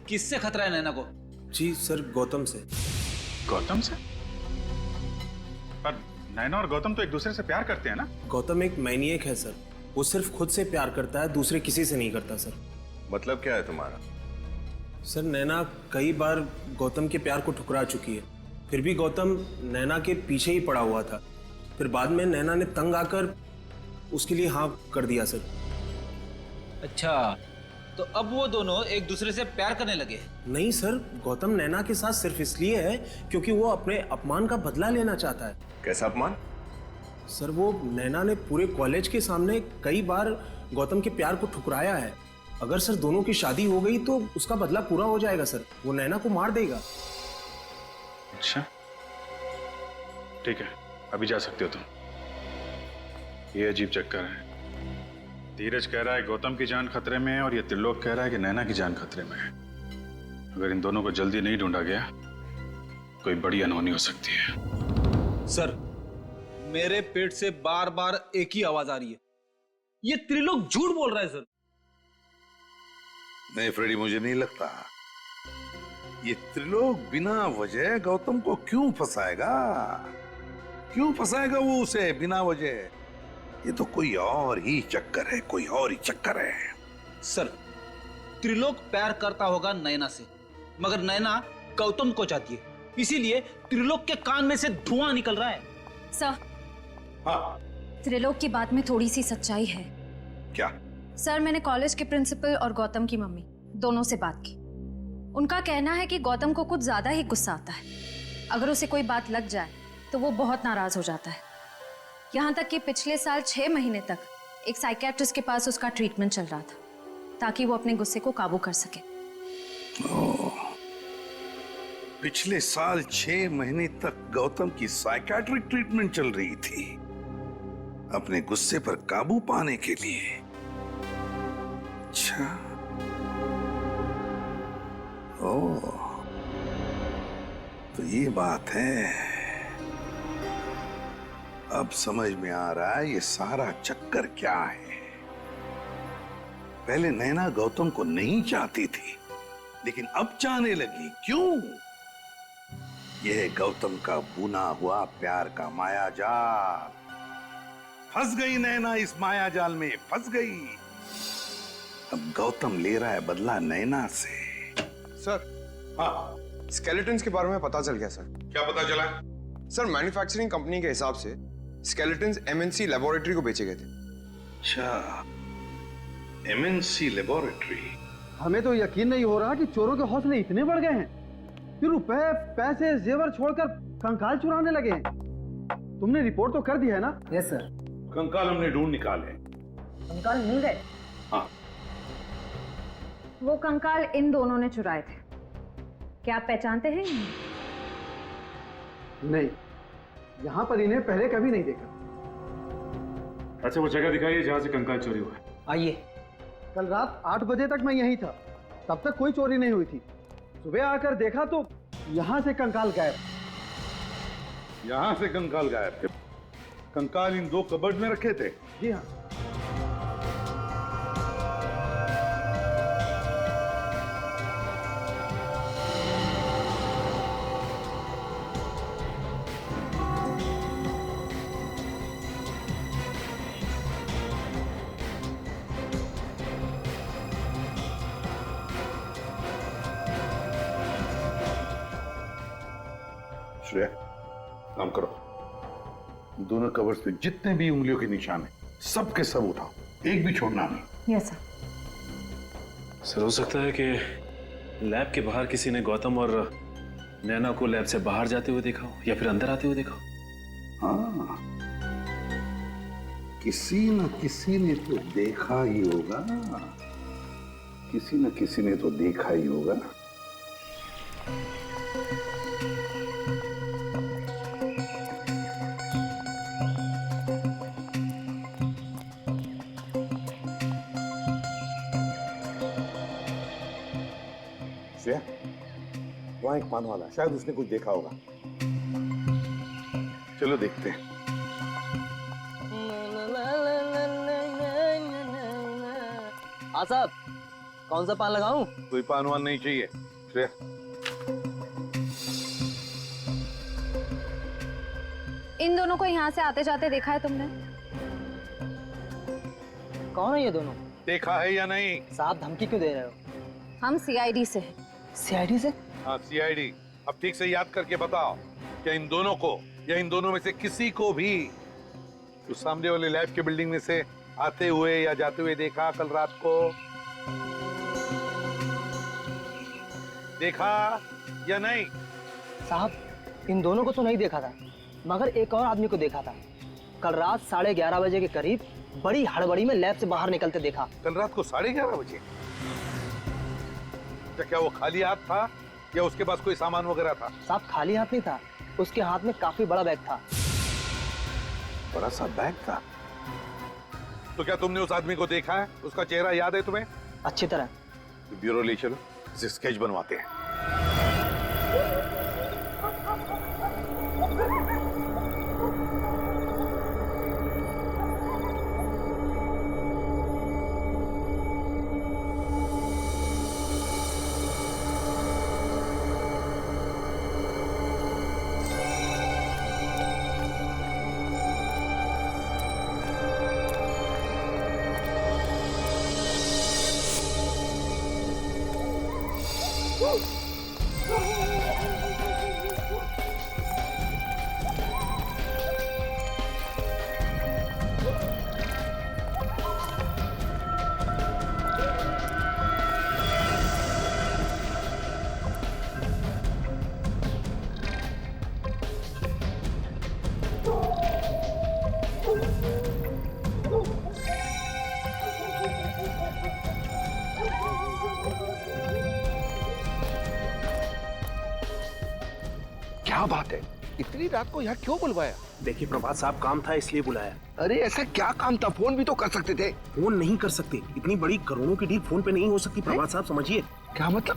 किससे खतरा है नैना को? जी सर, गौतम से। गौतम से? पर नैना और गौतम तो एक दूसरे से प्यार करते हैं ना? गौतम एक मैनिएक है सर। वो सिर्फ खुद से प्यार करता है, दूसरे किसी से नहीं करता सर। मतलब क्या है तुम्हारा? सर नैना कई बार गौतम के प्यार को ठुकरा चुकी है, फिर भी गौतम नैना के पीछे ही पड़ा हुआ था। फिर बाद में नैना ने तंग आकर उसके लिए हाँ कर दिया सर। अच्छा, तो अब वो दोनों एक दूसरे से प्यार करने लगे? नहीं सर, गौतम नैना के साथ सिर्फ इसलिए है क्योंकि वो अपने अपमान का बदला लेना चाहता है। कैसा अपमान? सर वो नैना ने पूरे कॉलेज के सामने कई बार गौतम के प्यार को ठुकराया है। अगर सर दोनों की शादी हो गई तो उसका बदला पूरा हो जाएगा सर। वो नैना को मार देगा। अच्छा ठीक है, अभी जा सकते हो तुम। ये अजीब चक्कर है। धीरज कह रहा है गौतम की जान खतरे में है और ये त्रिलोक कह रहा है कि नैना की जान खतरे में है। अगर इन दोनों को जल्दी नहीं ढूंढा गया कोई बड़ी अनहोनी हो सकती है। सर मेरे पेट से बार बार एक ही आवाज आ रही है, ये त्रिलोक झूठ बोल रहा है सर। नहीं फ्रेडी, मुझे नहीं लगता। ये त्रिलोक बिना वजह गौतम को क्यों फंसाएगा? क्यों फंसाएगा वो उसे बिना वजह? ये तो कोई और ही चक्कर है, कोई और ही चक्कर है। सर त्रिलोक प्यार करता होगा नैना से, मगर नैना गौतम को चाहती है, इसीलिए त्रिलोक के कान में से धुआं निकल रहा है। सर, हाँ त्रिलोक की बात में थोड़ी सी सच्चाई है। क्या? सर मैंने कॉलेज के प्रिंसिपल और गौतम की मम्मी दोनों से बात की। उनका कहना है कि गौतम को कुछ ज्यादा ही गुस्सा आता है। अगर उसे कोई बात लग जाए तो वो बहुत नाराज हो जाता है। यहाँ तक कि पिछले साल 6 महीने तक एक साइकियाट्रिस्ट के पास उसका ट्रीटमेंट चल रहा था ताकि वो अपने गुस्से को काबू कर सके। पिछले साल 6 महीने तक गौतम की साइकियाट्रिक ट्रीटमेंट चल रही थी अपने गुस्से पर काबू पाने के लिए। अच्छा, ओह, तो ये बात है। अब समझ में आ रहा है ये सारा चक्कर क्या है। पहले नैना गौतम को नहीं चाहती थी, लेकिन अब चाहने लगी। क्यों? यह गौतम का बुना हुआ प्यार का माया जाल। फंस गई नैना, इस माया जाल में फंस गई। अब गौतम ले रहा है बदला नैना से। सर, हाँ, स्केलेटन्स के बारे में पता चल गया सर। क्या पता चला? सर मैन्युफैक्चरिंग कंपनी के हिसाब से स्केलेटन्स एमएनसी लेबोरेटरी को बेचे गए थे। अच्छा, एमएनसी लेबोरेटरी। हमें तो यकीन नहीं हो रहा कि चोरों के हौसले इतने बढ़ गए हैं कि रुपए, पैसे, जेवर छोड़कर कंकाल चुराने लगे हैं। तुमने रिपोर्ट तो कर दी है ना? Yes sir. कंकाल हमने ढूंढ निकाले। कंकाल मिल गए? हाँ। वो कंकाल इन दोनों ने चुराए थे। क्या आप पहचानते हैं? नहीं, यहाँ पर इन्हें पहले कभी नहीं देखा। अच्छा वो जगह दिखाइए जहाँ से कंकाल चोरी हुआ है। आइए। कल रात 8 बजे तक मैं यहीं था, तब तक कोई चोरी नहीं हुई थी। सुबह आकर देखा तो यहाँ से कंकाल गायब। यहाँ से कंकाल गायब थे? कंकाल इन 2 कबर्ड में रखे थे? जी हाँ। श्रेया, काम करो। दोनों कवर्स पे जितने भी उंगलियों के निशान हैं, सब के सब उठाओ, एक भी छोड़ना नहीं। Yes sir. सर हो सकता है कि लैब के बाहर किसी ने गौतम और नैना को लैब से बाहर जाते हुए देखा हो या फिर अंदर आते हुए देखा हो। हाँ, किसी न किसी ने तो देखा ही होगा। किसी न किसी ने तो देखा ही होगा। वहां एक पान वाला, शायद उसने कुछ देखा होगा। चलो देखते हैं। हाँ साहब, कौन सा पान लगाऊं? कोई पान वान नहीं चाहिए। श्रेया, इन दोनों को यहाँ से आते जाते देखा है तुमने? कौन है ये दोनों? देखा है या नहीं? साहब धमकी क्यों दे रहे हो? हम सीआईडी से हैं। सीआईडी से? हाँ, सीआईडी। अब ठीक से याद करके बताओ, क्या इन दोनों को या इन दोनों में से किसी को भी उस सामने वाले लैब के बिल्डिंग में से आते हुए या जाते हुए देखा कल रात को? देखा या नहीं? साहब इन दोनों को तो नहीं देखा था, मगर एक और आदमी को देखा था। कल रात 11:30 बजे के करीब बड़ी हड़बड़ी में लैब से बाहर निकलते देखा। कल रात को 11:30 बजे? क्या वो खाली हाथ था या उसके पास कोई सामान वगैरह था? साहब खाली हाथ नहीं था, उसके हाथ में काफी बड़ा बैग था। बड़ा सा बैग था? तो क्या तुमने उस आदमी को देखा है? उसका चेहरा याद है तुम्हें? अच्छी तरह। ब्यूरो ले चलो, इसे स्केच बनवाते हैं। क्या बात है, इतनी रात को यहाँ क्यों बुलवाया? देखिए प्रभात साहब, काम था इसलिए बुलाया। अरे ऐसा क्या काम था? फोन भी तो कर सकते थे। फोन नहीं कर सकते, इतनी बड़ी करोड़ों की डील फोन पे नहीं हो सकती प्रभात साहब, समझिए। क्या मतलब?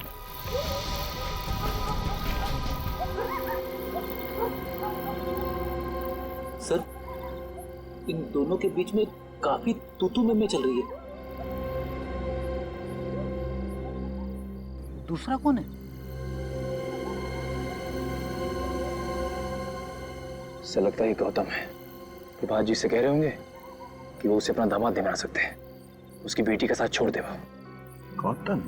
सर, इन दोनों के बीच में काफी तू-तू में चल रही है। दूसरा कौन है? ऐसा लगता है गौतम है। प्रभात जी से कह रहे होंगे कि वो उसे अपना दामाद नहीं बना सकते, उसकी बेटी का साथ छोड़ दे। वो गौतम?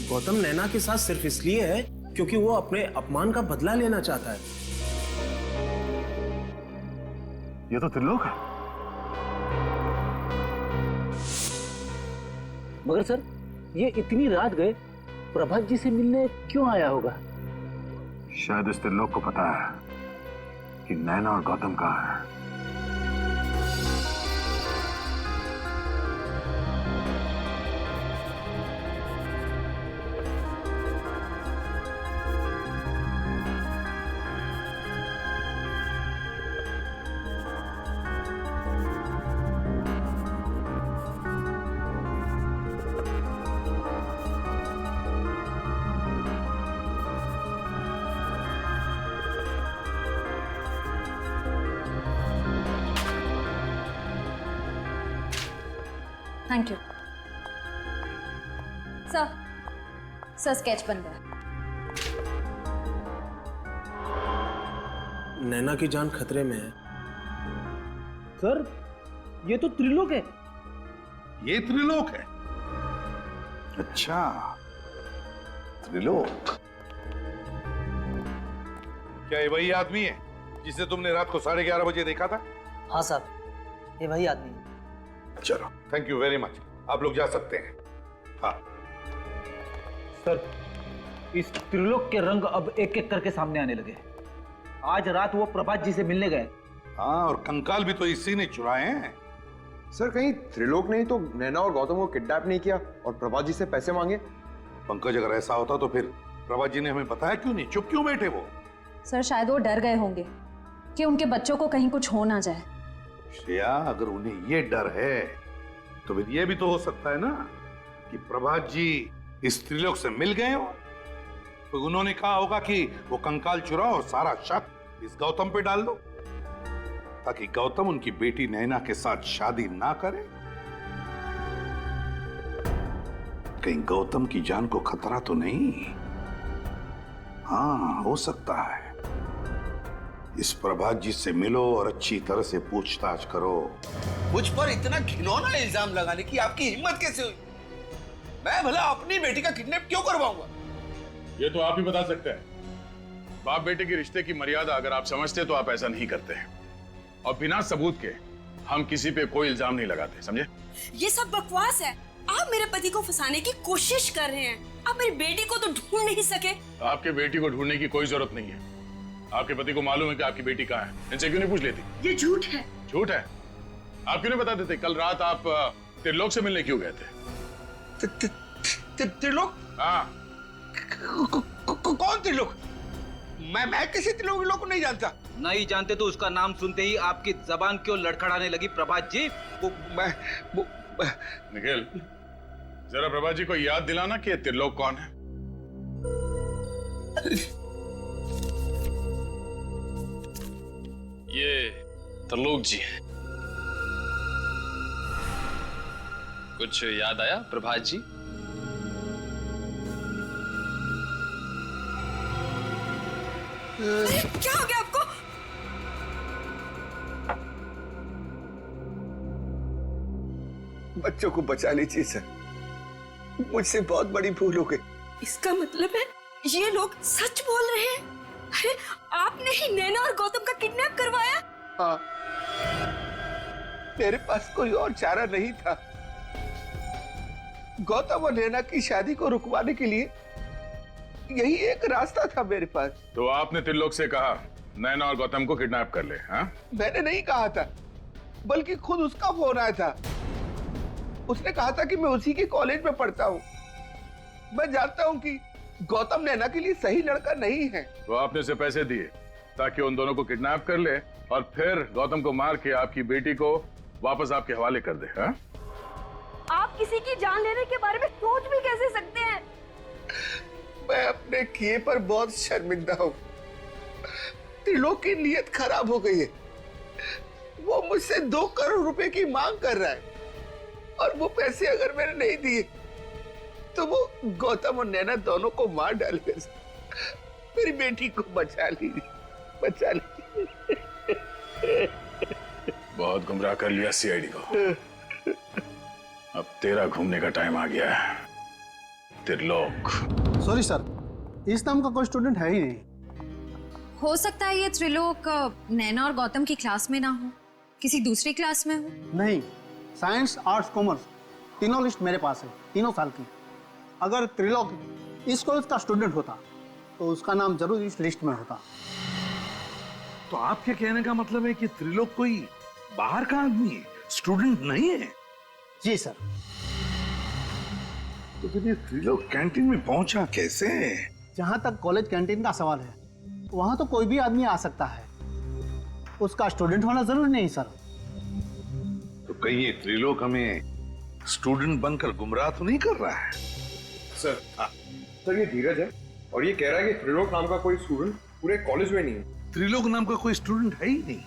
गौतम नैना के साथ सिर्फ इसलिए है क्योंकि वो अपने अपमान का बदला लेना चाहता है। ये तो त्रिलोक है। मगर सर, ये इतनी रात गए प्रभात जी से मिलने क्यों आया होगा? शायद इस त्रिलोक को पता है कि नैना और गौतम कहाँ है। Thank you sir. Sir sketch बन गया। नैना की जान खतरे में है। सर, ये तो त्रिलोक है। ये त्रिलोक है? अच्छा, त्रिलोक। क्या ये वही आदमी है जिसे तुमने रात को 11:30 बजे देखा था? हाँ साहब, ये वही आदमी है। चलो, थैंक यू वेरी मच, आप लोग जा सकते हैं। हाँ सर, इस त्रिलोक के रंग अब एक एक करके सामने आने लगे। आज रात वो प्रभात जी से मिलने गए। हाँ, और कंकाल भी तो इसी ने चुराए हैं। सर कहीं त्रिलोक ने ही तो नैना और गौतम को किडनैप नहीं किया और प्रभात जी से पैसे मांगे? पंकज, अगर ऐसा होता तो फिर प्रभात जी ने हमें बताया क्यों नहीं? चुप क्यों बैठे वो? सर शायद वो डर गए होंगे कि उनके बच्चों को कहीं कुछ हो ना जाए। श्रेया, अगर उन्हें ये डर है तो फिर ये भी तो हो सकता है ना कि प्रभात जी इस त्रिलोक से मिल गए हो, तो उन्होंने कहा होगा कि वो कंकाल चुराओ और सारा शक इस गौतम पे डाल दो। ताकि गौतम उनकी बेटी नैना के साथ शादी ना करे? कहीं गौतम की जान को खतरा तो नहीं? हाँ, हो सकता है। इस प्रभात जी से मिलो और अच्छी तरह से पूछताछ करो। मुझ पर इतना घिनौना इल्जाम लगाने की आपकी हिम्मत कैसे हुई? मैं भला अपनी बेटी का किडनैप क्यों करवाऊंगा? ये तो आप ही बता सकते हैं। बाप बेटे के रिश्ते की मर्यादा अगर आप समझते तो आप ऐसा नहीं करते हैं। और बिना सबूत के हम किसी पे कोई इल्जाम नहीं लगाते, समझे? ये सब बकवास है। आप मेरे पति को फंसाने की कोशिश कर रहे हैं। आप मेरी बेटी को तो ढूंढ नहीं सके। आपके बेटी को ढूंढने की कोई जरूरत नहीं है। आपके पति को मालूम है कि आपकी बेटी कहाँ है। इनसे क्यों नहीं पूछ लेती? ये झूठ है। झूठ है? आप क्यों नहीं बता देते? कल रात आप त्रिलोक से मिलने क्यों गए थे? त्रिलोक? हाँ। कौन त्रिलोक? मैं किसी त्रिलोक को नहीं जानता। नहीं जानते तो उसका नाम सुनते ही आपकी जबान क्यों लड़खड़ाने लगी प्रभात जी? निखिल, जरा प्रभात जी को याद दिलाना कि त्रिलोक कौन है। ये त्रिलोक जी हैं। कुछ याद आया प्रभात जी? क्या हो गया आपको? बच्चों को बचा लीजिए सर, मुझसे बहुत बड़ी भूल हो गई। इसका मतलब है ये लोग सच बोल रहे हैं? अरे आपने ही नैना और गौतम का किडनैप करवाया? हाँ, मेरे पास कोई और चारा नहीं था। गौतम और नैना की शादी को रुकवाने के लिए यही एक रास्ता था मेरे पास। तो आपने त्रिलोक से कहा नैना और गौतम को किडनैप कर ले? हाँ? मैंने नहीं कहा था, बल्कि खुद उसका फोन आया था। उसने कहा था कि मैं उसी के कॉलेज में पढ़ता हूँ। मैं जानता हूँ कि गौतम नैना के लिए सही लड़का नहीं है। तो आपने उसे पैसे दिए ताकि उन दोनों को किडनैप कर ले और फिर गौतम को मार के आपकी बेटी को वापस आपके हवाले कर दे। हाँ? आप किसी की जान लेने के बारे में सोच भी कैसे सकते हैं? मैं अपने किए पर बहुत शर्मिंदा हूँ। त्रिलोक की नीयत खराब हो गई है। वो मुझसे 2 करोड़ रुपए की मांग कर रहा है और वो पैसे अगर मैंने नहीं दिए तो वो गौतम और नैना दोनों को मार डालेगा। मेरी बेटी को बचा लीजिए, बचा लीजिए। बहुत गुमराह कर लिया सीआईडी को। अब तेरा घूमने का टाइम आ गया है त्रिलोक। सॉरी सर, इस नाम का कोई स्टूडेंट है ही नहीं। हो सकता है ये त्रिलोक नैना और गौतम की क्लास में ना हो, किसी दूसरी क्लास में हो। नहीं, साइंस आर्ट्स कॉमर्स तीनों लिस्ट मेरे पास है, 3 साल की। अगर त्रिलोक इस कॉलेज का स्टूडेंट होता तो उसका नाम जरूर इस लिस्ट में होता। तो आपके कहने का मतलब है कि त्रिलोक कोई बाहर का आदमी है, स्टूडेंट नहीं है? जी सर। तो फिर ये त्रिलोक कैंटीन में पहुंचा कैसे? जहां तक कॉलेज कैंटीन का सवाल है, वहां तो कोई भी आदमी आ सकता है, उसका स्टूडेंट होना जरूरी नहीं सर। तो कहीं ये त्रिलोक हमें स्टूडेंट बनकर गुमराह तो नहीं कर रहा है? सर, सर ये धीरज है और ये कह रहा है कि त्रिलोक नाम का कोई स्टूडेंट पूरे कॉलेज में नहीं है। त्रिलोक नाम का कोई स्टूडेंट है ही नहीं।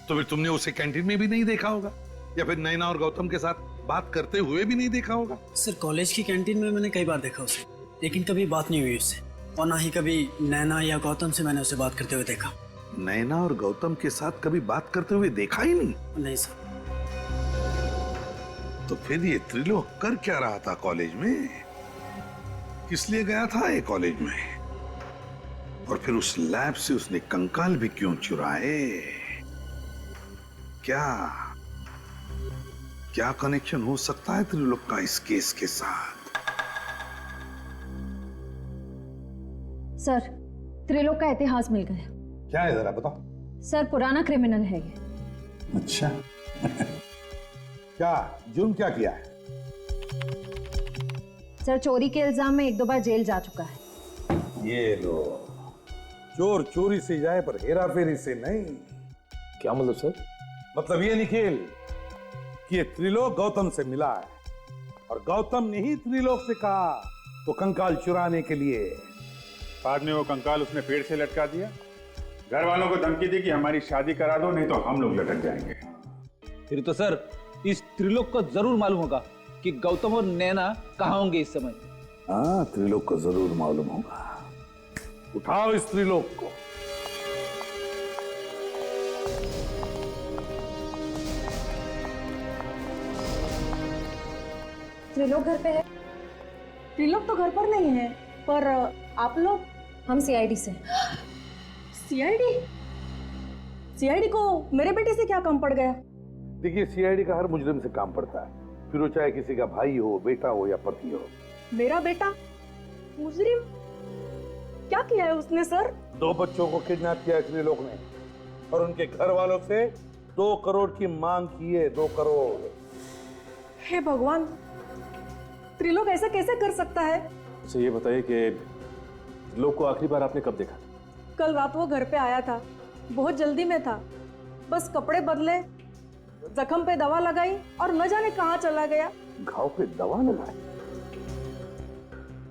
तो फिर तुमने उसे कैंटीन में भी नहीं देखा होगा या फिर नैना और गौतम के साथ बात करते हुए भी नहीं देखा होगा? सर कॉलेज की कैंटीन में मैंने कई बार देखा उसे, लेकिन कभी बात नहीं हुई उससे, और ना ही कभी नैना या गौतम से मैंने उसे बात करते हुए देखा। नैना और गौतम के साथ कभी बात करते हुए देखा ही नहीं? नहीं सर। तो फिर ये त्रिलोक कर क्या रहा था कॉलेज में? किस लिए गया था ये कॉलेज में? और फिर उस लैब से उसने कंकाल भी क्यों चुराए? क्या कनेक्शन हो सकता है त्रिलोक का इस केस के साथ? सर, त्रिलोक का इतिहास मिल गया। क्या है जरा बताओ। सर, पुराना क्रिमिनल है ये। अच्छा। क्या जुर्म क्या किया है? सर, चोरी के इल्जाम में 1-2 बार जेल जा चुका है। ये लो, चोर चोरी से जाए पर हेरा फेरी से नहीं। क्या मतलब सर? मतलब ये निखिल कि ये त्रिलोक गौतम से मिला है और गौतम ने ही त्रिलोक से कहा तो कंकाल चुराने के लिए। बाद में वो कंकाल उसने पेड़ से लटका दिया घर वालों को धमकी दी कि हमारी शादी करा दो, नहीं तो हम लोग लटक जाएंगे। फिर तो सर इस त्रिलोक को जरूर मालूम होगा कि गौतम और नैना कहाँ होंगे इस समय। हाँ, त्रिलोक को जरूर मालूम होगा। उठाओ इस त्रिलोक को। त्रिलोक घर पे है? त्रिलोक तो घर पर नहीं है, पर आप लोग? हम सीआईडी से। सीआईडी? सीआईडी को मेरे बेटे से क्या काम पड़ गया? देखिए, सीआईडी का हर मुजरिम से काम पड़ता है, फिर वो चाहे किसी का भाई हो, बेटा हो या पति हो। मेरा बेटा मुजरिम? क्या किया है उसने सर? 2 बच्चों को किडनैप किया है त्रिलोक ने और उनके घर वालों से 2 करोड़ की मांग की है। 2 करोड़। हे भगवान, त्रिलोक ऐसा कैसे कर सकता है? अच्छा ये बताइए कि लोग को आखिरी बार आपने कब देखा? कल रात वो घर पे आया था, बहुत जल्दी में था, बस कपड़े बदले, जख्म पे दवा लगाई और न जाने कहाँ चला गया। घाव पे दवा लगाई?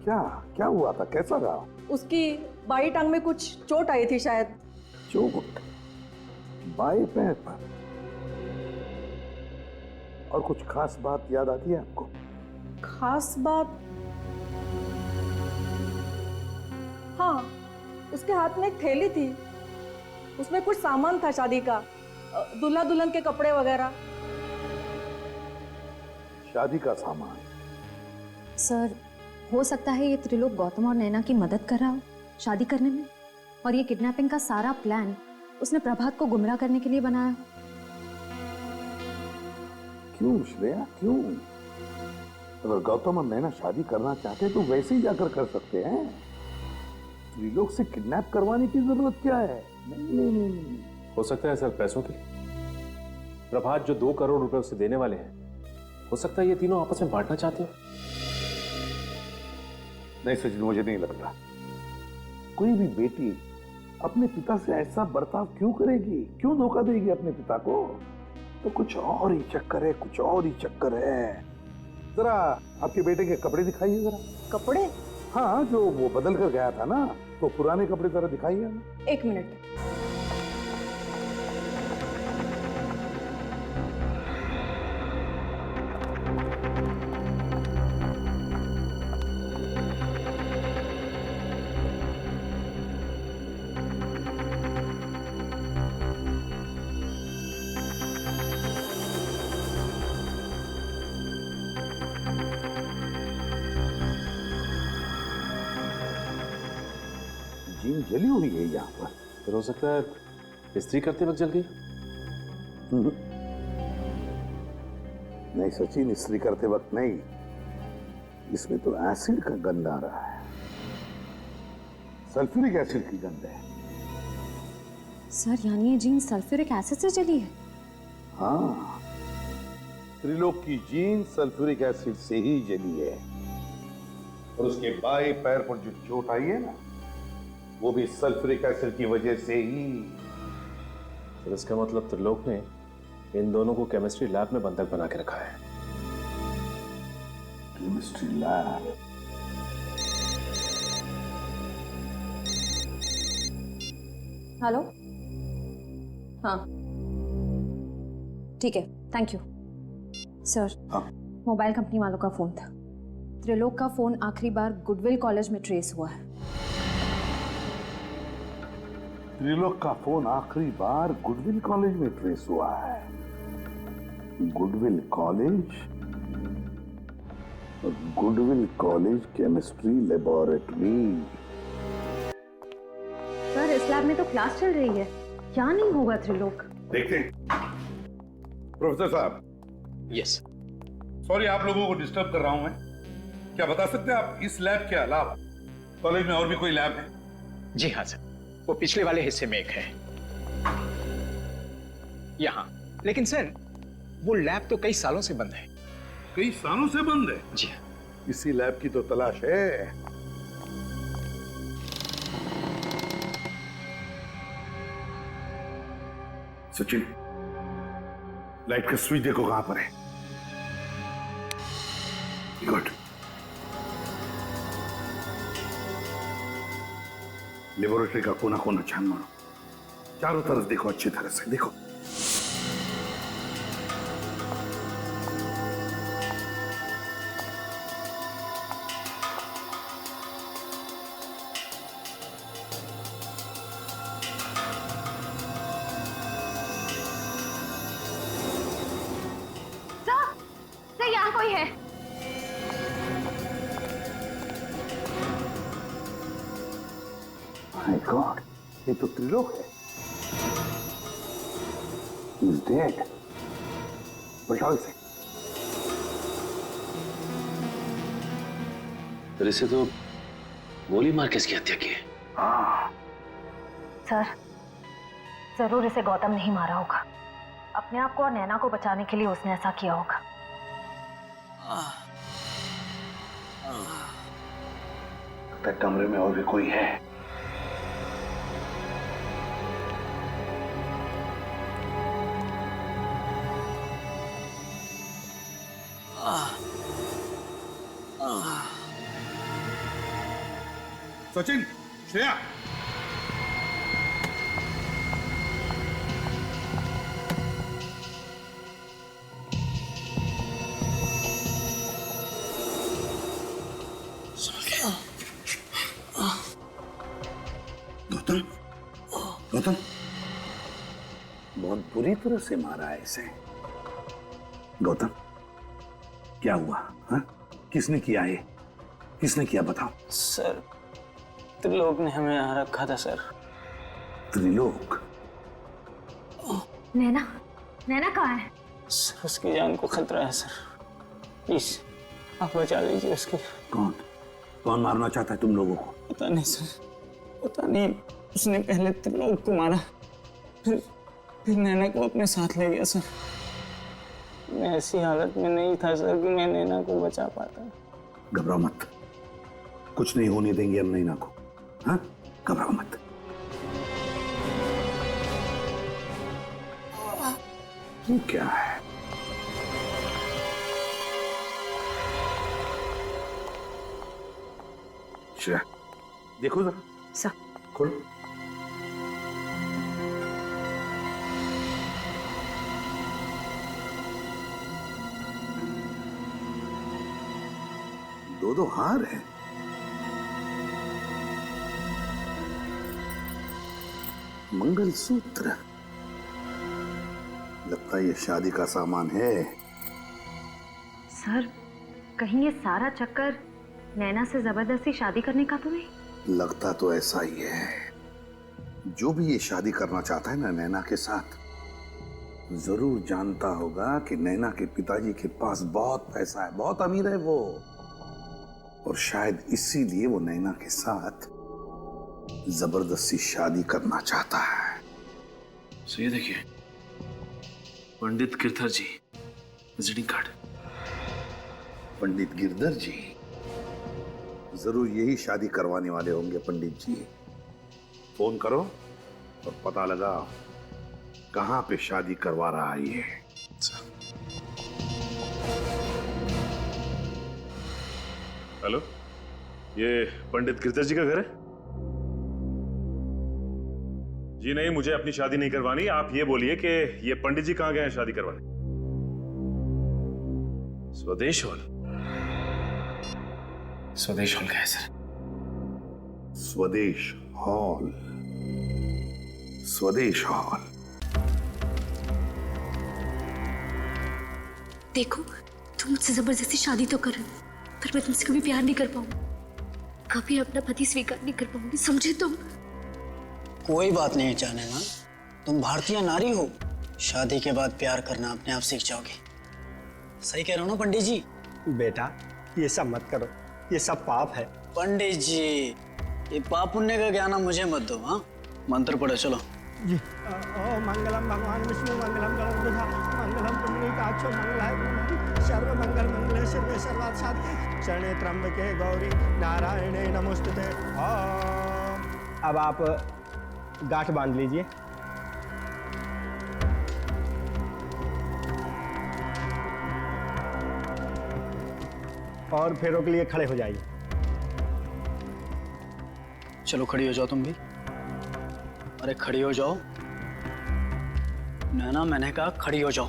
क्या क्या हुआ था? कैसा रहा? उसकी बाई टांग में कुछ चोट आई थी शायद। चोट? बाएं पैर पर? और कुछ खास बात याद आती है आपको? खास बात? हाँ, उसके हाथ में एक थैली थी, उसमें कुछ सामान था शादी का, दूल्हा दुल्हन के कपड़े वगैरह। शादी का सामान? सर हो सकता है ये त्रिलोक गौतम और नैना की मदद कर रहा हो शादी करने में, और ये किडनैपिंग का सारा प्लान उसने प्रभात को गुमराह करने के लिए बनाया हो। क्यों श्रेया, क्यों? अगर गौतम और नैना शादी करना चाहते तो वैसे ही जाकर कर सकते हैं। त्रिलोक से किडनैप करवाने की जरूरत क्या है? नहीं नहीं नहीं, नहीं। हो सकता है सर पैसों के प्रभात जो 2 करोड़ रुपए उसे देने वाले हैं, हो सकता है ये तीनों आपस में बांटना चाहते हो। नहीं सचिन, मुझे नहीं लगता। कोई भी बेटी अपने पिता से ऐसा बर्ताव क्यों करेगी? क्यों धोखा देगी अपने पिता को? तो कुछ और ही चक्कर है, कुछ और ही चक्कर है। जरा आपके बेटे के कपड़े दिखाइए जरा। कपड़े? हाँ, जो वो बदल कर गया था ना, तो पुराने कपड़े जरा दिखाइए हमें। 1 मिनट। जीन जली हुई है यहाँ पर। फिर हो सकता है इस्त्री करते वक्त जल गई। नहीं सचिन, इस्त्री करते वक्त नहीं, इसमें तो एसिड का गंध आ रहा है, सल्फ्यूरिक एसिड की गंध है। सर यानी ये जीन सल्फ्यूरिक एसिड से जली है? हाँ, त्रिलोक की जीन सल्फ्यूरिक एसिड से ही जली है। और उसके बाएं पैर पर जो चोट आई है ना, वो भी सल्फ्यूरिक एसिड की वजह से ही। तो इसका मतलब त्रिलोक ने इन दोनों को केमिस्ट्री लैब में बंधक बना के रखा है। Chemistry lab? हेलो? हाँ ठीक है, थैंक यू सर। हाँ। मोबाइल कंपनी वालों का फोन था। त्रिलोक का फोन आखिरी बार गुडविल कॉलेज में ट्रेस हुआ है। त्रिलोक का फोन आखिरी बार गुडविल कॉलेज में ट्रेस हुआ है। Goodwill college? Goodwill college chemistry laboratory. Sir इस लैब में तो क्लास चल रही है, क्या नहीं होगा त्रिलोक? देखते हैं। प्रोफेसर साहब। यस। सॉरी आप लोगों को डिस्टर्ब कर रहा हूं मैं। क्या बता सकते हैं आप, इस लैब के अलावा कॉलेज में और भी कोई लैब है? जी हाँ सर, वो पिछले वाले हिस्से में एक है यहाँ। लेकिन सर वो लैब तो कई सालों से बंद है। कई सालों से बंद है? जी हाँ। इसी लैब की तो तलाश है। सचिन, लाइट का स्विच देखो कहां पर है। गुड। लेबोरेटरी का कोना कोना छान मारो। चारों तरफ देखो, अच्छी तरह से देखो। सर यहाँ कोई है। माय गॉड, ये तो त्रिलोक है। He's dead. बचाओ इसे। फिर इसे तो गोली मार के इसकी हत्या की है। सर जरूर इसे गौतम नहीं मारा होगा। अपने आप को और नैना को बचाने के लिए उसने ऐसा किया होगा। लगता है कमरे में और भी कोई है। सचिन, श्रेया, गौतम, गौतम, बहुत बुरी तरह से मारा है इसे। गौतम, क्या हुआ? हाँ? किसने किया ये? किसने किया बताओ? सर त्रिलोक ने हमें यहाँ रखा था सर। त्रिलोक? नैना, नैना कहाँ है? सर उसकी जान को खतरा है सर, प्लीज आप बचा लीजिए उसकी। कौन? कौन मारना चाहता है तुम लोगों को? पता नहीं सर, पता नहीं। उसने पहले त्रिलोक को मारा, फिर नैना को अपने साथ ले गया सर। मैं ऐसी हालत में नहीं था सर कि मैं नैना को बचा पाता। घबराओ मत, कुछ नहीं होने देंगे हम नैना को। हाँ, घबराओ मत। ये क्या है? श्रेया, देखो जरा। सर खोलो। दो हार है। मंगलसूत्र, लगता है ये शादी का सामान है। सर कहीं ये सारा चक्कर नैना से जबरदस्ती शादी करने का तो नहीं? लगता तो ऐसा ही है। जो भी ये शादी करना चाहता है ना नैना के साथ, जरूर जानता होगा कि नैना के पिताजी के पास बहुत पैसा है, बहुत अमीर है वो, और शायद इसीलिए वो नैना के साथ जबरदस्ती शादी करना चाहता है। सो ये देखिए, पंडित गिरधर जी विजिटिंग कार्ड। पंडित गिरधर जी, जरूर यही शादी करवाने वाले होंगे पंडित जी। फोन करो और पता लगाओ कहां पे शादी करवा रहा है ये। हेलो, ये पंडित गिरधर जी का घर है? जी नहीं, मुझे अपनी शादी नहीं करवानी। आप ये बोलिए कि ये पंडित जी कहां गए हैं शादी करवाने? स्वदेश हॉल। स्वदेश हॉल गए सर। स्वदेश हॉल? स्वदेश हॉल? देखो, तुम मुझसे जबरदस्ती शादी तो कर, पर मैं तुमसे कभी प्यार नहीं कर पाऊंगी, कभी अपना पति स्वीकार नहीं कर पाऊंगी, समझे तुम? कोई बात नहीं जाने ना, तुम भारतीय नारी हो, शादी के बाद प्यार करना अपने आप सीख जाओगे। सही कह रहा हूँ ना पंडित जी? बेटा ये सब मत करो, ये सब पाप है। पंडित जी ये पाप पुण्य का ज्ञान मुझे मत दो। हाँ, मंत्र पढ़ो चलो। जी ओ मंगलम भगवान विष्णु मंगलम गणपति मंगलम पुंडरीकाक्षो मंगलाय सर्व मंगल मंगले शिवे सर्वार्थ साधिके शरणे त्र्यंबके गौरी नारायणे नमोस्तुते। अब आप गांठ बांध लीजिए। और फेरों के लिए खड़े हो जाइए। चलो खड़ी हो जाओ तुम भी। अरे खड़ी हो जाओ। नैना, मैंने कहा खड़ी हो जाओ।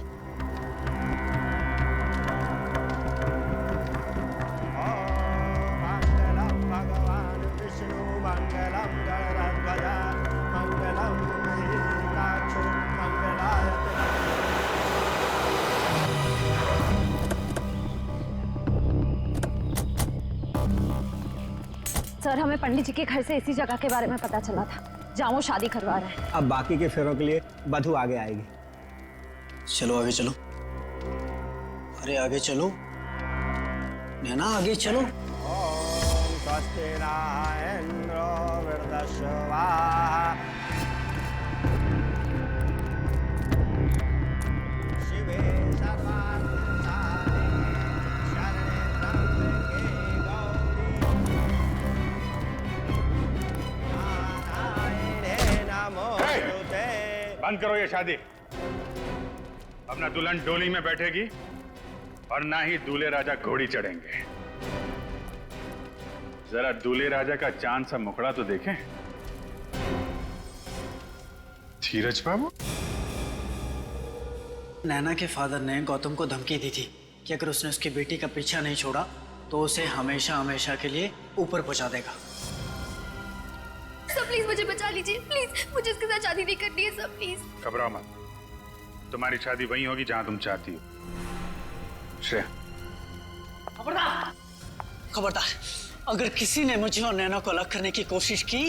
मंगलम भगवान विष्णु मंगलम गणराध्वजा मंगलम पुंडरीकाक्षो मंगलाय सर, हमें पंडित जी के घर से इसी जगह के बारे में पता चला था जहाँ वो शादी करवा रहे हैं। अब बाकी के फेरों के लिए बधू आगे आएगी। चलो आगे चलो। अरे आगे चलो नैना, आगे चलो। ओम स्वस्ति न इंद्रो वृद्धश्वा शिवे सर्वार्थसाधिके शरणे त्र्यंबके गौरी नारायणे नमोस्तुते। बंद करो ये शादी। अब ना दुल्हन डोली में बैठेगी और ना ही दूल्हे राजा घोड़ी चढ़ेंगे। जरा दूल्हे राजा का चांद सा मुखड़ा तो देखें। धीरज बाबू, नैना के फादर ने गौतम को धमकी दी थी कि अगर उसने उसकी बेटी का पीछा नहीं छोड़ा तो उसे हमेशा हमेशा के लिए ऊपर पहुंचा देगा। सब प्लीज मुझे बचा लीजिए, प्लीज मुझे इसके साथ शादी नहीं करनी है सब, प्लीज। घबराओ मत, तुम्हारी शादी वहीं होगी जहां तुम चाहती हो। श्रेया, खबरदार, खबरदार, अगर किसी ने मुझे और नैना को अलग करने की कोशिश की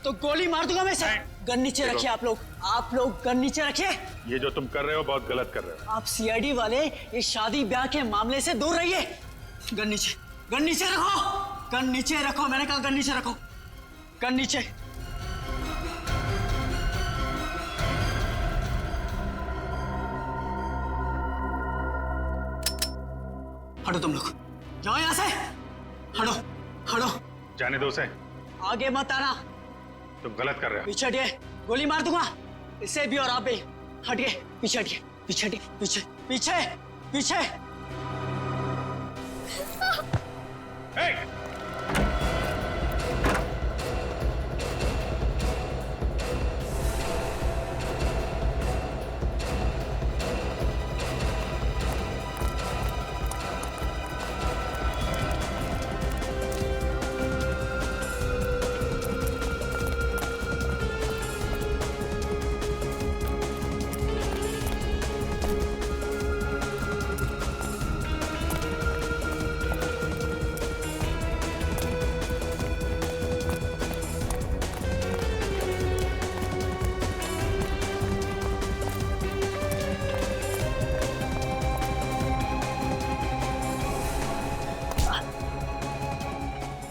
तो गोली मार दूंगा मैं सर। गन नीचे रखिए आप लोग गन नीचे रखिए। ये जो तुम कर रहे हो बहुत गलत कर रहे हो। आप सीआईडी वाले इस शादी ब्याह के मामले से दूर रहिए। गन नीचे रखो, गन नीचे रखो, मैंने कहा गन नीचे रखो, गन नीचे। हटो तुम लोग, जाओ यहां से, हटो हटो। जाने दो उसे, आगे मत आना, तुम गलत कर रहे हो। पीछे हटिए, गोली मार दूंगा इसे भी और आप भी। हटिए, पीछे हटिए, पीछे हटिए, पीछे पीछे पीछे।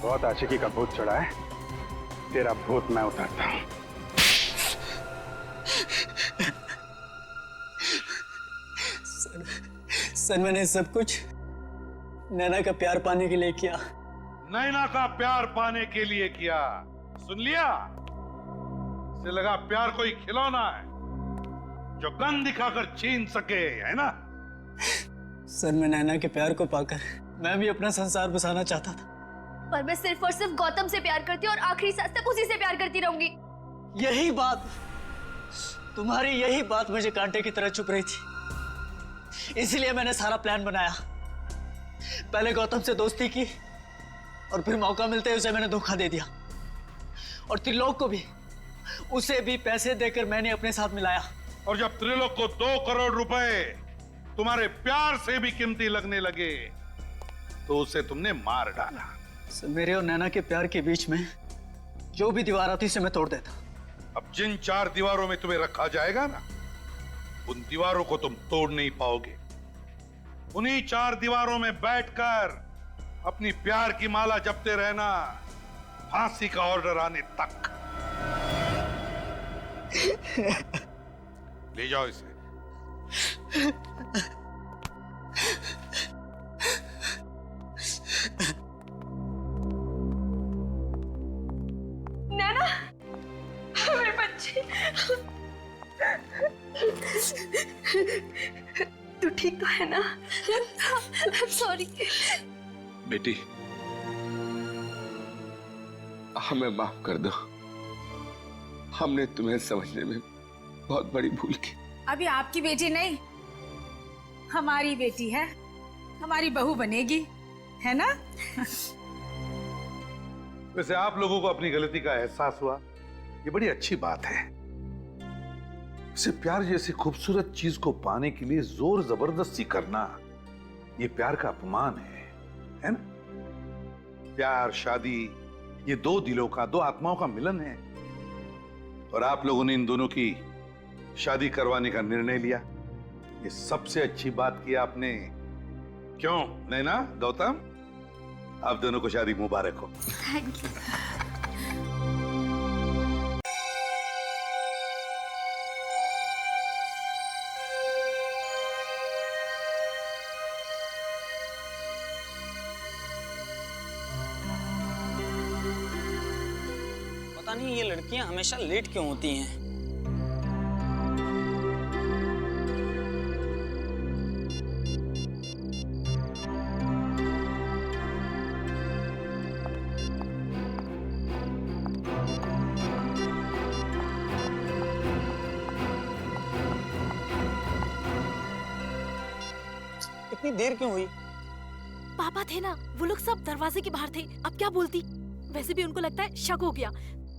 बहुत आशिकी का भूत चढ़ा है, तेरा भूत मैं उतारता हूं। सर मैंने सब कुछ नैना का प्यार पाने के लिए किया। नैना का प्यार पाने के लिए किया, सुन लिया? इसे लगा प्यार कोई खिलौना है जो गन दिखाकर छीन सके, है ना? सर मैं नैना के प्यार को पाकर मैं भी अपना संसार बसाना चाहता था, पर मैं सिर्फ और सिर्फ गौतम से प्यार करती हूँ और आखिरी सांस तक उसी से प्यार करती रहूंगी। यही बात, तुम्हारी यही बात मुझे कांटे की तरह चुभ रही थी, इसलिए मैंने सारा प्लान बनाया। पहले गौतम से दोस्ती की और फिर मौका मिलते ही उसे मैंने धोखा दे दिया, और त्रिलोक को भी, उसे भी पैसे देकर मैंने अपने साथ मिलाया। और जब त्रिलोक को 2 करोड़ रुपए तुम्हारे प्यार से भी कीमती लगने लगे तो उसे तुमने मार डाला। मेरे और नैना के प्यार के बीच में जो भी दीवार आती उसे मैं तोड़ देता। अब जिन 4 दीवारों में तुम्हें रखा जाएगा ना, उन दीवारों को तुम तोड़ नहीं पाओगे। उन्हीं 4 दीवारों में बैठकर अपनी प्यार की माला जपते रहना, फांसी का ऑर्डर आने तक। ले जाओ इसे। नैना, मेरे बच्चे, तू ठीक तो है ना? सॉरी बेटी, हमें माफ कर दो, हमने तुम्हें समझने में बहुत बड़ी भूल की। अभी आपकी बेटी नहीं, हमारी बेटी है, हमारी बहू बनेगी, है ना? वैसे आप लोगों को अपनी गलती का एहसास हुआ, ये बड़ी अच्छी बात है। इसे प्यार जैसी खूबसूरत चीज को पाने के लिए जोर जबरदस्ती करना, ये प्यार का अपमान है ना? प्यार, शादी, ये दो दिलों का, दो आत्माओं का मिलन है। और आप लोगों ने इन दोनों की शादी करवाने का निर्णय लिया, ये सबसे अच्छी बात की आपने। क्यों नैना, गौतम, आप दोनों को शादी मुबारक हो। Thank you. पता नहीं ये लड़कियां हमेशा लेट क्यों होती हैं। इतनी देर क्यों हुई? पापा थे ना, वो लोग सब दरवाजे के बाहर थे। अब क्या बोलती? वैसे भी उनको लगता है शक हो गया।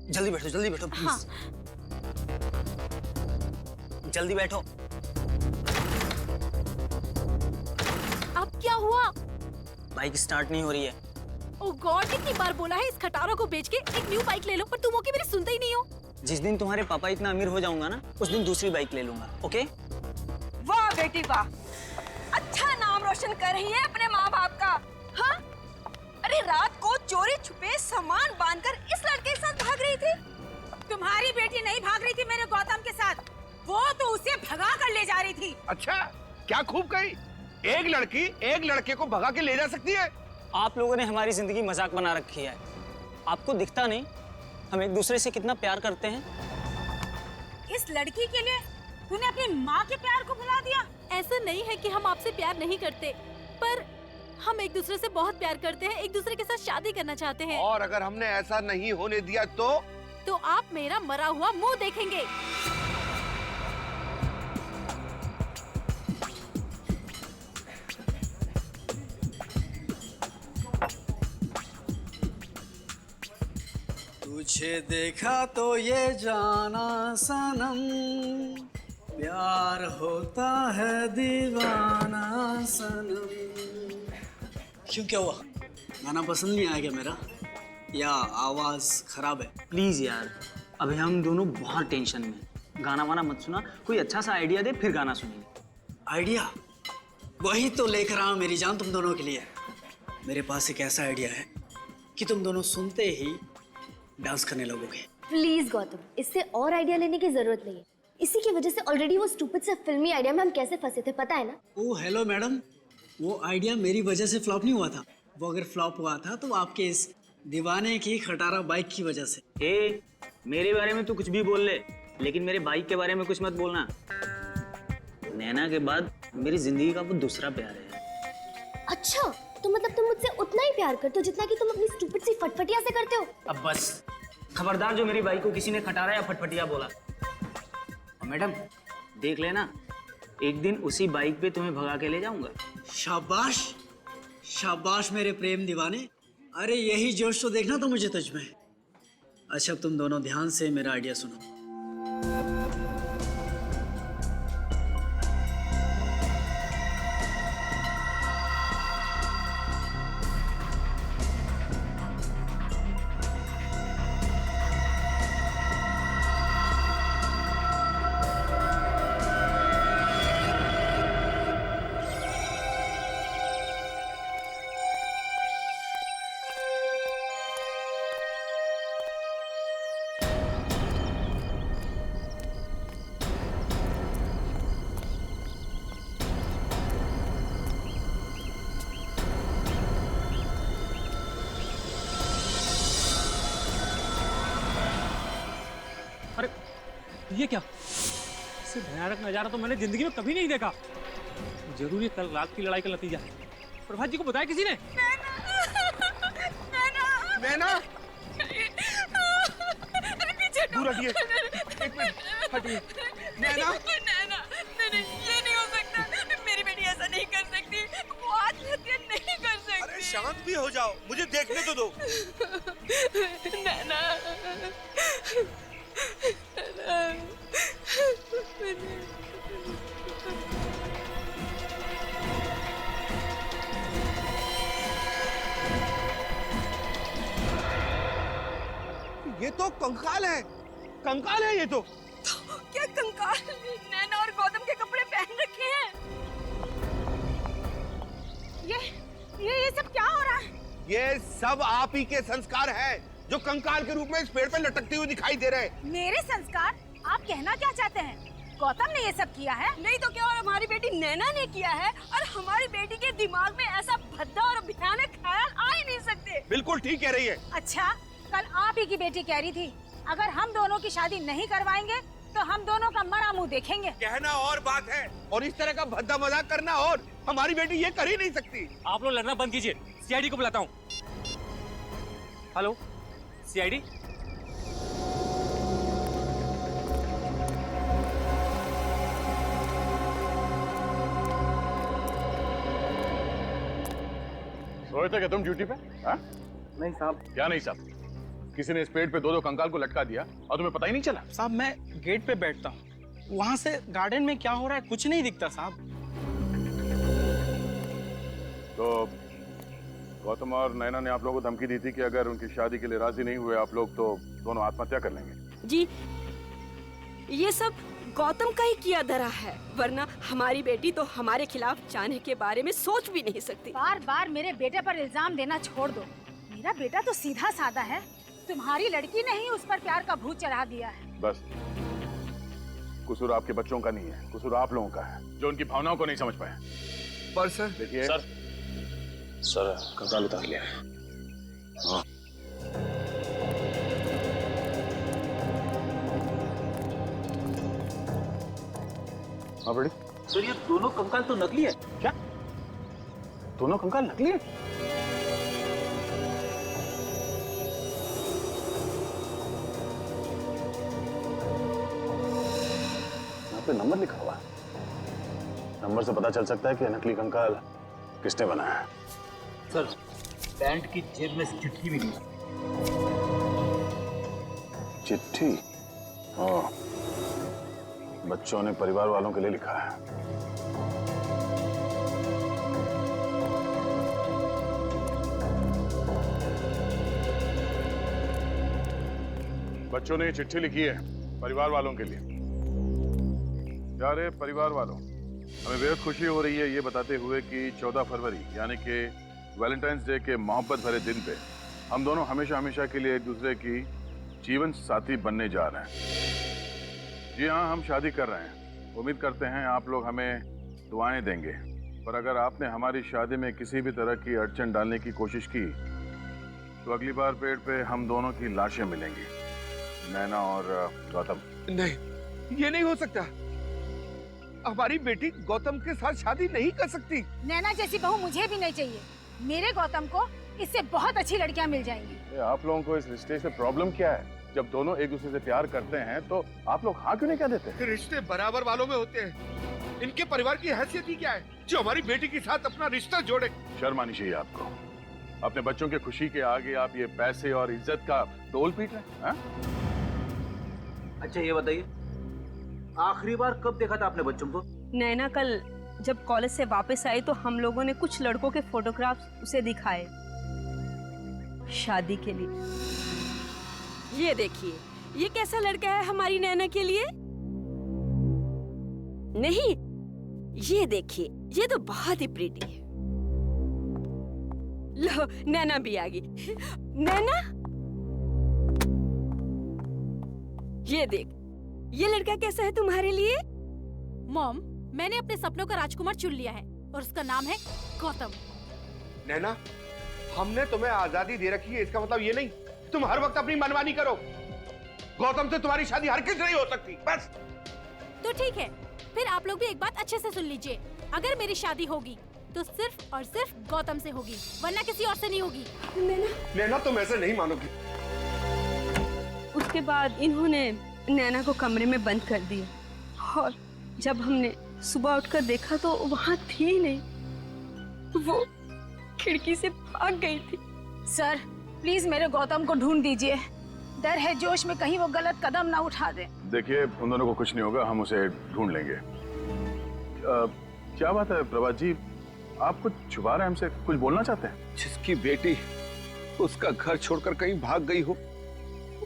जल्दी बैठो प्लीज। हाँ। जल्दी बैठो। अब क्या हुआ? बाइक स्टार्ट नहीं हो रही है। ओ गॉड, कितनी बार बोला है इस खटारा को बेच के एक न्यू बाइक ले लो, पर तुम ओके मेरी सुनते ही नहीं हो। जिस दिन तुम्हारे पापा इतना अमीर हो जाऊंगा ना, उस दिन दूसरी बाइक ले लूंगा। ओके? वाह बेटी वाह, अच्छा नाम रोशन कर रही है अपने माँ बाप का। हाँ? अरे रात को चोरी छुपे सामान बांधकर इस लड़के के साथ भाग रही थी। तुम्हारी बेटी नहीं भाग रही थी मेरे गौतम के साथ, वो तो उसे भगा कर ले जा रही थी। अच्छा, क्या खूब कही। एक लड़की एक लड़के को भगा के ले जा सकती है? आप लोगों ने हमारी जिंदगी मजाक बना रखी है। आपको दिखता नहीं हम एक दूसरे से कितना प्यार करते हैं? इस लड़की के लिए तूने अपनी माँ के प्यार को भुला दिया। ऐसा नहीं है कि हम आपसे प्यार नहीं करते, पर हम एक दूसरे से बहुत प्यार करते हैं, एक दूसरे के साथ शादी करना चाहते हैं। और अगर हमने ऐसा नहीं होने दिया तो आप मेरा मरा हुआ मुंह देखेंगे। तुझे देखा तो ये जाना सनम, प्यार होता है दीवाना सनम। क्यों, क्या हुआ? गाना पसंद नहीं आया क्या मेरा, या आवाज खराब है? प्लीज यार, अभी हम दोनों बहुत टेंशन में हैं। गाना वाना मत सुना, कोई अच्छा सा आइडिया दे फिर गाना सुनेंगे। आइडिया? वही तो लेकर आया मेरी जान तुम दोनों के लिए। मेरे पास एक ऐसा आइडिया है कि तुम दोनों सुनते ही डांस करने लगोगे। प्लीज गौतम, इससे और आइडिया लेने की जरूरत नहीं है। इसी की वजह से ऑलरेडी वो स्टूपिड से फिल्मी आइडिया में हम कैसे फंसे थे, पता है ना? ओह हेलो मैडम, वो आइडिया मेरी वजह से फ्लॉप नहीं हुआ था। वो अगर फ्लॉप हुआ था तो आपके इस दीवाने की खटारा बाइक की वजह से। ए, मेरे बारे में तू कुछ भी बोल ले, लेकिन मेरे बाइक के बारे में कुछ मत बोलना। नैना के बाद मेरी जिंदगी का वो दूसरा प्यार है। अच्छा, तो मतलब तुम मुझसे उतना ही प्यार करते हो जितना कि तुम अपनी स्टूपिड सी फटफटिया से करते हो? अब बस खबरदार जो मेरी बाइक को किसी ने खटारा या फटफटिया बोला। और मैडम देख लेना, एक दिन उसी बाइक पे तुम्हें भगा के ले जाऊंगा। शाबाश शाबाश मेरे प्रेम दीवाने, अरे यही जोश तो देखना तो मुझे तुझ में। अच्छा तुम दोनों ध्यान से मेरा आइडिया सुनो। ये क्या? इससे भयानक नजारा तो मैंने जिंदगी में कभी नहीं देखा। जरूरी कल रात की लड़ाई का नतीजा है। प्रभात जी को बताया किसी ने? नैना, पीछे दूर हटिए, एक मिनट हटिए। नैना, भी हो जाओ, मुझे देखने तो दो। नैना, ये तो कंकाल है, कंकाल है ये तो। क्या कंकाल? नैना और गौतम के कपड़े पहन रखे हैं। ये सब क्या हो रहा है? ये सब आप ही के संस्कार हैं, जो कंकाल के रूप में इस पेड़ पे लटकते हुए दिखाई दे रहे हैं। मेरे संस्कार? आप कहना क्या चाहते हैं? गौतम ने ये सब किया है? नहीं तो क्या, और हमारी बेटी नैना ने किया है। और हमारी बेटी के दिमाग में ऐसा भद्दा और भयानक ख्याल आ ही नहीं सकते। बिल्कुल ठीक कह रही है। अच्छा, कल आप ही की बेटी कह रही थी अगर हम दोनों की शादी नहीं करवाएंगे तो हम दोनों का मरा मुंह देखेंगे। कहना और बात है, और इस तरह का भद्दा मजाक करना और। हमारी बेटी ये कर ही नहीं सकती। आप लोग लड़ना बंद कीजिए, सीआईडी को बुलाता हूँ। Hello, CID. सोए थे क्या तुम ड्यूटी पे? हाँ? नहीं साहब। क्या नहीं साहब? किसी ने इस पेड़ पे दो कंकाल को लटका दिया और तुम्हें पता ही नहीं चला? साहब मैं गेट पे बैठता हूँ, वहाँ से गार्डन में क्या हो रहा है कुछ नहीं दिखता साहब। तो गौतम और नैना ने आप लोगों को धमकी दी थी कि अगर उनकी शादी के लिए राजी नहीं हुए आप लोग तो दोनों आत्महत्या कर लेंगे। जी, ये सब गौतम का ही किया धरा है, वरना हमारी बेटी तो हमारे खिलाफ जाने के बारे में सोच भी नहीं सकती। बार बार मेरे बेटे पर इल्जाम देना छोड़ दो। मेरा बेटा तो सीधा साधा है, तुम्हारी लड़की ने ही उस पर प्यार का भूत चढ़ा दिया है। बस कसूर आपके बच्चों का नहीं है, कसूर आप लोगों का है जो उनकी भावनाओं को नहीं समझ पाए। पर सर देखिए सर कंकाल उतार लिया। हाँ। हाँ बड़ी सर, ये दोनों कंकाल तो नकली है। क्या? दोनों कंकाल नकली है? यहाँ पे नंबर लिखा हुआ है, नंबर से पता चल सकता है कि नकली कंकाल किसने बनाया है। सर, पैंट की जेब में चिट्ठी मिली। चिट्ठी? हाँ, बच्चों ने परिवार वालों के लिए लिखा है। बच्चों ने ये चिट्ठी लिखी है परिवार वालों के लिए। प्यारे परिवार वालों, हमें बेहद खुशी हो रही है ये बताते हुए कि 14 फरवरी यानी कि वैलेंटाइंस डे के मोहब्बत भरे दिन पे हम दोनों हमेशा हमेशा के लिए एक दूसरे की जीवन साथी बनने जा रहे हैं। जी हाँ, हम शादी कर रहे हैं। उम्मीद करते हैं आप लोग हमें दुआएं देंगे, पर अगर आपने हमारी शादी में किसी भी तरह की अड़चन डालने की कोशिश की तो अगली बार पेड़ पे हम दोनों की लाशें मिलेंगी, नैना और गौतम। नहीं, ये नहीं हो सकता। हमारी बेटी गौतम के साथ शादी नहीं कर सकती। नैना जैसी बहू मुझे भी नहीं चाहिए। मेरे गौतम को इससे बहुत अच्छी लड़कियां मिल जाएंगी। आप लोगों को इस रिश्ते से प्रॉब्लम क्या है? जब दोनों एक दूसरे से प्यार करते हैं तो आप लोग हाँ क्यों नहीं कह देते? रिश्ते बराबर वालों में होते हैं। इनके परिवार की हैसियत ही क्या है जो हमारी बेटी के साथ अपना रिश्ता जोड़े? शर्म आनी चाहिए आपको। अपने बच्चों के खुशी के आगे आप ये पैसे और इज्जत का डोल पीट रहे हैं। अच्छा ये बताइए, आखिरी बार कब देखा था आपने बच्चों को? नैना कल जब कॉलेज से वापस आई तो हम लोगों ने कुछ लड़कों के फोटोग्राफ्स उसे दिखाए शादी के लिए। ये देखिए, ये कैसा लड़का है हमारी नैना के लिए? नहीं, ये देखिए, ये तो बहुत ही प्रीटी है। लो, नैना भी आ गई। नैना, ये देख, ये लड़का कैसा है तुम्हारे लिए? मॉम, मैंने अपने सपनों का राजकुमार चुन लिया है और उसका नाम है गौतम। नैना, हमने तुम्हें आजादी दे रखी है, इसका मतलब ये नहीं तुम हर वक्त अपनी मनमानी करो। गौतम से तुम्हारी शादी हर किस नहीं हो सकती। बस तो ठीक है, फिर आप लोग भी एक बात अच्छे से सुन लीजिए। अगर मेरी शादी होगी तो सिर्फ और सिर्फ गौतम से होगी, वरना किसी और से नहीं होगी। नैना, तुम ऐसे नहीं मानोगी। उसके बाद इन्होंने नैना को कमरे में बंद कर दिया और जब हमने सुबह उठकर देखा तो वहाँ थी नहीं। वो खिड़की से भाग गई थी। सर प्लीज मेरे गौतम को ढूंढ दीजिए। डर है जोश में कहीं वो गलत कदम ना उठा दे। देखिए उन दोनों को कुछ नहीं होगा, हम उसे ढूंढ लेंगे। क्या बात है प्रभात जी, आप कुछ छुपा रहे हैं हमसे, कुछ बोलना चाहते हैं? जिसकी बेटी उसका घर छोड़कर कहीं भाग गई हो,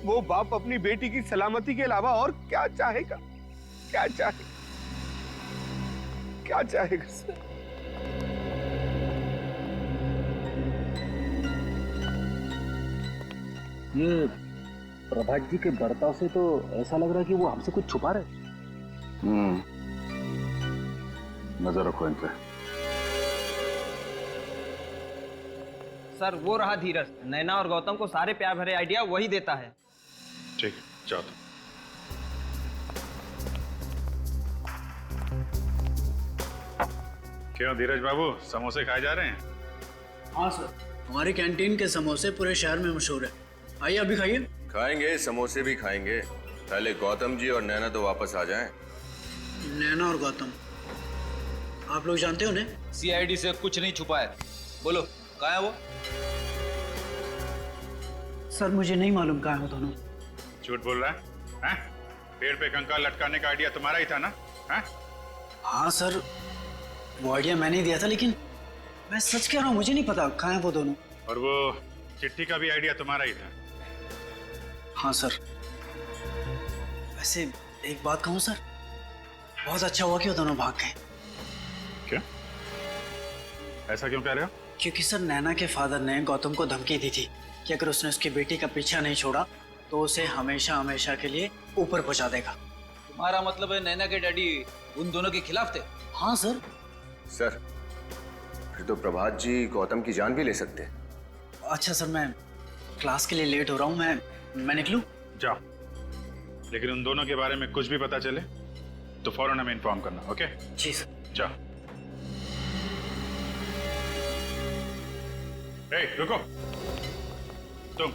वो बाप अपनी बेटी की सलामती के अलावा और क्या चाहेगा? क्या चाहेगा? क्या चाहेगा सर? ये प्रभात जी के बर्ताव से तो ऐसा लग रहा है कि वो हमसे कुछ छुपा रहे। नजर रखो इन पे। सर वो रहा धीरज, नैना और गौतम को सारे प्यार भरे आइडिया वही देता है। ठीक है, जाओ। क्यों धीरज बाबू, समोसे खाए जा रहे हैं? हाँ सर, हमारी कैंटीन के समोसे पूरे शहर में मशहूर है। आइए अभी खाइए। खाएंगे, समोसे भी खाएंगे। पहले गौतम जी और नैना तो वापस आ जाएं। नैना और गौतम, आप लोग जानते हो उन्हें? सीआईडी से कुछ नहीं छुपा है। बोलो कहाँ है वो? सर मुझे नहीं मालूम कहाँ है वो दोनों। झूठ बोल रहा है? पेड़ पे कंकाल लटकाने का आइडिया तुम्हारा ही था ना? हाँ सर, वो आइडिया मैंने ही दिया था, लेकिन मैं सच कह रहा हूँ, मुझे नहीं पता कहाँ है वो दोनों। और वो चिट्ठी का भी आइडिया तुम्हारा ही था? हाँ सर। वैसे एक बात कहूँ सर, बहुत अच्छा हुआ कि वो दोनों भाग गए। क्या? ऐसा क्यों कह रहे हो? क्योंकि सर नैना के फादर ने गौतम को धमकी दी थी कि अगर उसने उसकी बेटी का पीछा नहीं छोड़ा तो उसे हमेशा हमेशा के लिए ऊपर पहुंचा देगा। तुम्हारा मतलब है नैना के डैडी उन दोनों के खिलाफ थे? हाँ सर। सर फिर तो प्रभात जी गौतम की जान भी ले सकते हैं। अच्छा सर, मैं क्लास के लिए लेट हो रहा हूँ, मैं निकलूं? जाओ, लेकिन उन दोनों के बारे में कुछ भी पता चले तो फौरन हमें इन्फॉर्म करना। ओके? जी सर। जाओ। ए, रुको। तुम,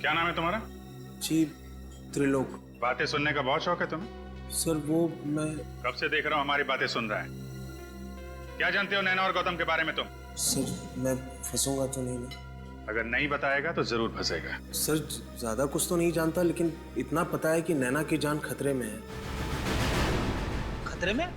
क्या नाम है तुम्हारा? जी त्रिलोक। बातें सुनने का बहुत शौक है तुम्हें? सर वो मैं कब से देख रहा हूँ हमारी बातें सुन रहा है। क्या जानते हो नैना और गौतम के बारे में तुम? सर मैं फंसूंगा तो नहीं ना? अगर नहीं बताएगा तो जरूर फंसेगा। सर ज्यादा कुछ तो नहीं जानता, लेकिन इतना पता है कि नैना की जान खतरे में है। खतरे में?